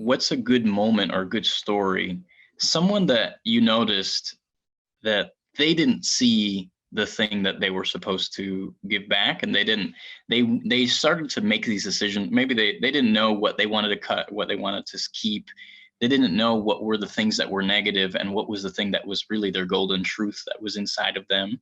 what's a good moment or good story? Someone that you noticed that they didn't see the thing that they were supposed to give back, and they started to make these decisions. Maybe they didn't know what they wanted to cut, what they wanted to keep. They didn't know what were the things that were negative and what was the thing that was really their golden truth that was inside of them.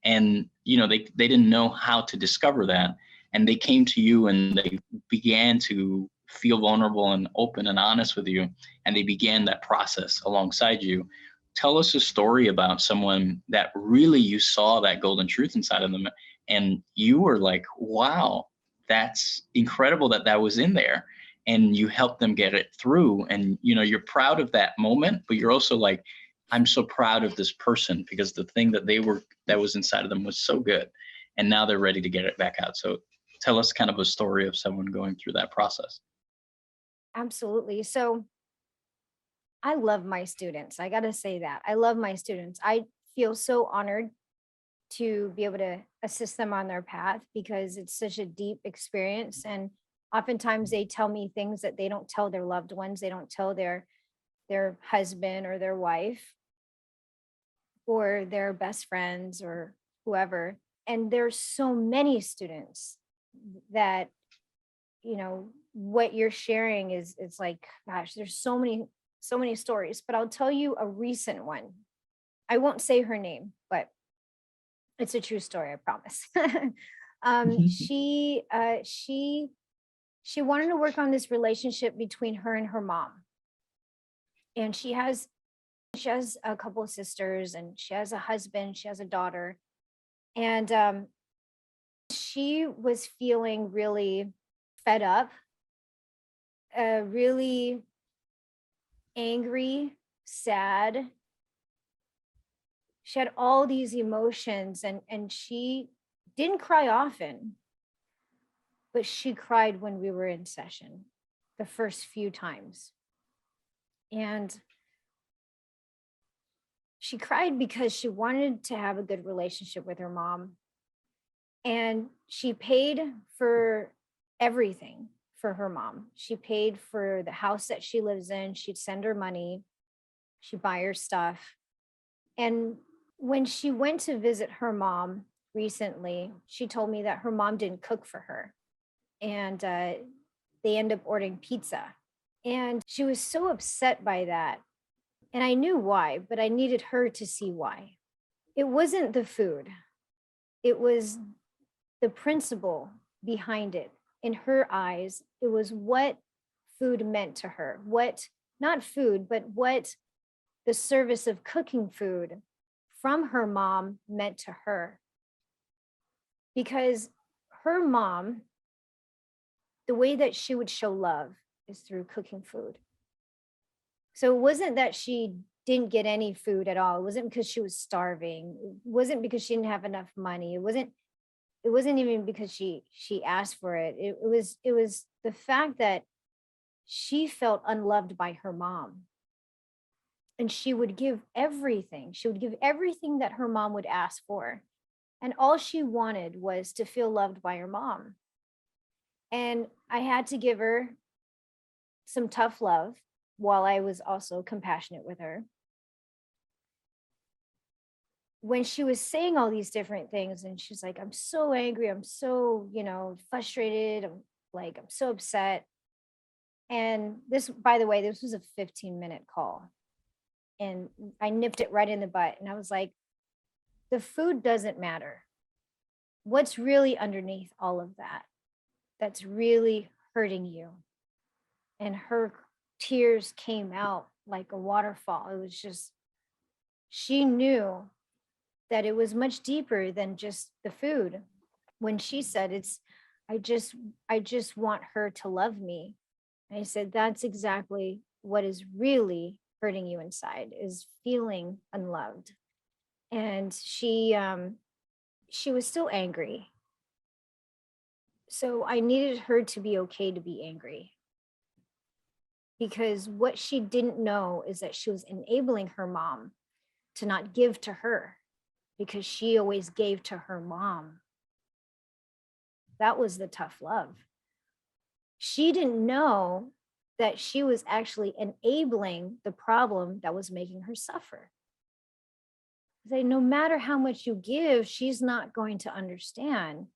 And they didn't know how to discover that, and they came to you and they began to feel vulnerable and open and honest with you, and they began that process alongside you. Tell us a story about someone that really you saw that golden truth inside of them, and you were like, wow, that's incredible that that was in there, and you helped them get it through. And you're proud of that moment, but you're also like, I'm so proud of this person because the thing that was inside of them was so good, and now they're ready to get it back out. So tell us kind of a story of someone going through that process. Absolutely. So I love my students. I got to say that. I love my students. I feel so honored to be able to assist them on their path because it's such a deep experience. And oftentimes they tell me things that they don't tell their loved ones. They don't tell their husband or their wife or their best friends or whoever. And there's so many students that, what you're sharing is, it's like, gosh, there's so many stories, but I'll tell you a recent one. I won't say her name, but it's a true story, I promise. She wanted to work on this relationship between her and her mom. And she has a couple of sisters, and she has a husband, she has a daughter. And she was feeling really fed up, really angry, sad. She had all these emotions, and she didn't cry often, but she cried when we were in session the first few times. And she cried because she wanted to have a good relationship with her mom. And she paid for everything for her mom. She paid for the house that she lives in. She'd send her money. She'd buy her stuff. And when she went to visit her mom recently, she told me that her mom didn't cook for her. And they ended up ordering pizza. And she was so upset by that. And I knew why, but I needed her to see why. It wasn't the food. It was the principle behind it. In her eyes, it was what food meant to her. What, not food, but what the service of cooking food from her mom meant to her. Because her mom, the way that she would show love is through cooking food. So it wasn't that she didn't get any food at all. It wasn't because she was starving. It wasn't because she didn't have enough money. It wasn't even because she asked for it. It was the fact that she felt unloved by her mom. And she would give everything. She would give everything that her mom would ask for. And all she wanted was to feel loved by her mom. And I had to give her some tough love while I was also compassionate with her. When she was saying all these different things, and she's like, I'm so angry, I'm so, frustrated, I'm so upset. And this, by the way, this was a 15-minute call. And I nipped it right in the butt. And I was like, the food doesn't matter. What's really underneath all of that that's really hurting you? And her tears came out like a waterfall. It was just, she knew that it was much deeper than just the food. When she said, I just want her to love me. And I said, that's exactly what is really hurting you inside, is feeling unloved. And she was still angry. So I needed her to be okay to be angry. Because what she didn't know is that she was enabling her mom to not give to her, because she always gave to her mom. That was the tough love. She didn't know that she was actually enabling the problem that was making her suffer. Say, no matter how much you give, she's not going to understand.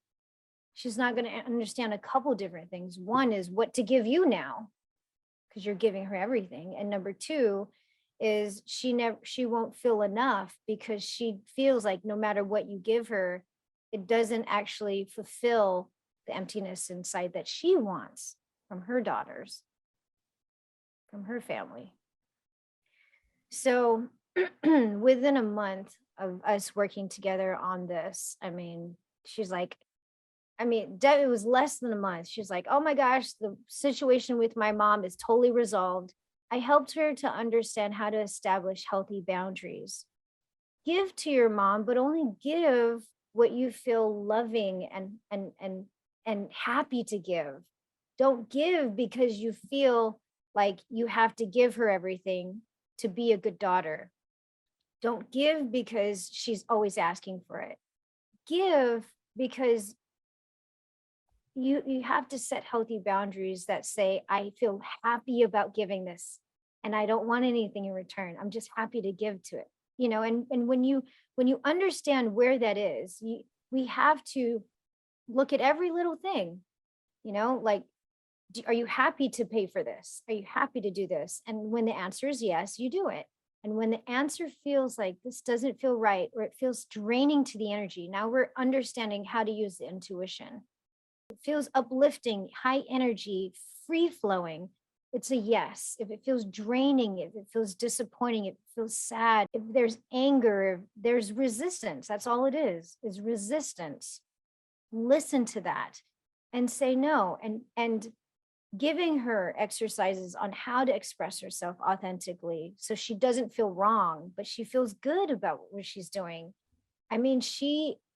She's not going to understand a couple different things. One is what to give you now, because you're giving her everything. And number two is she won't feel enough, because she feels like no matter what you give her, it doesn't actually fulfill the emptiness inside that she wants from her daughters, from her family. So within a month of us working together on this, I mean, she's like, it was less than a month. She's like, oh my gosh, the situation with my mom is totally resolved. I helped her to understand how to establish healthy boundaries. Give to your mom, but only give what you feel loving and happy to give. Don't give because you feel like you have to give her everything to be a good daughter. Don't give because she's always asking for it. Give because you have to set healthy boundaries that say, I feel happy about giving this and I don't want anything in return. I'm just happy to give to it. And when you understand where that is, we have to look at every little thing, like, are you happy to pay for this? Are you happy to do this? And when the answer is yes, you do it. And when the answer feels like this doesn't feel right, or it feels draining to the energy, now we're understanding how to use the intuition. It feels uplifting, high energy, free flowing. It's a yes. If it feels draining, if it feels disappointing, if it feels sad, if there's anger, if there's resistance, that's all it is resistance. Listen to that and say no. And giving her exercises on how to express herself authentically so she doesn't feel wrong, but she feels good about what she's doing. I mean,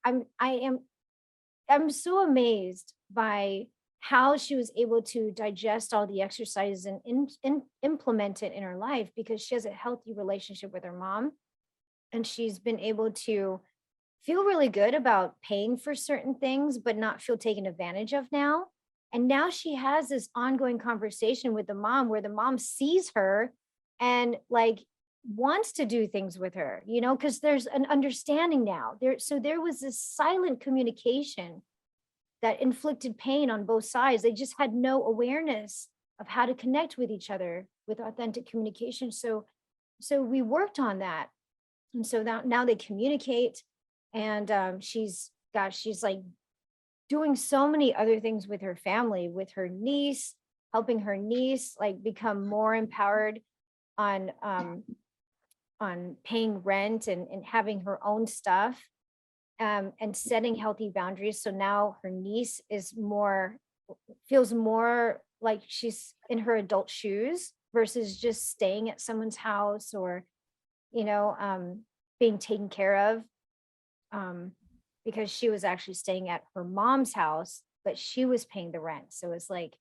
I'm so amazed by how she was able to digest all the exercises and implement it in her life, because she has a healthy relationship with her mom. And she's been able to feel really good about paying for certain things, but not feel taken advantage of now. And now she has this ongoing conversation with the mom where the mom sees her and like wants to do things with her, because there's an understanding now. So there was this silent communication that inflicted pain on both sides. They just had no awareness of how to connect with each other with authentic communication. So we worked on that. And so now they communicate, and she's like doing so many other things with her family, with her niece, helping her niece like become more empowered on paying rent and having her own stuff, and setting healthy boundaries. So now her niece feels more like she's in her adult shoes versus just staying at someone's house, or being taken care of, because she was actually staying at her mom's house, but she was paying the rent. So it's like,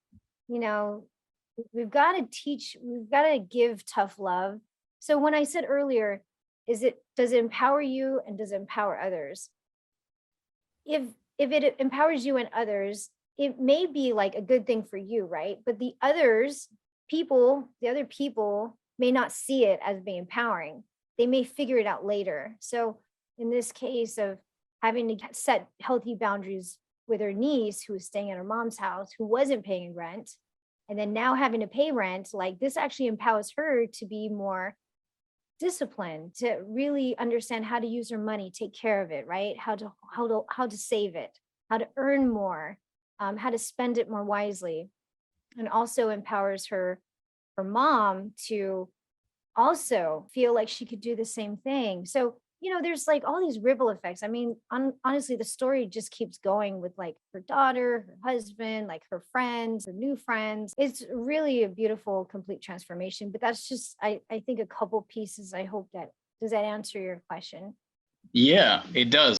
we've got to give tough love. So when I said earlier, does it empower you and does it empower others? If it empowers you and others, it may be like a good thing for you, right? But the other people may not see it as being empowering. They may figure it out later. So in this case of having to set healthy boundaries with her niece who was staying at her mom's house, who wasn't paying rent, and then now having to pay rent, like this actually empowers her to be more disciplined, to really understand how to use her money, take care of it, right? How to save it, how to earn more, how to spend it more wisely, and also empowers her mom to also feel like she could do the same thing. So there's like all these ripple effects. I mean, honestly, the story just keeps going with like her daughter, her husband, like her friends, her new friends. It's really a beautiful, complete transformation. But that's just, I think, a couple pieces. I hope does that answer your question? Yeah, it does.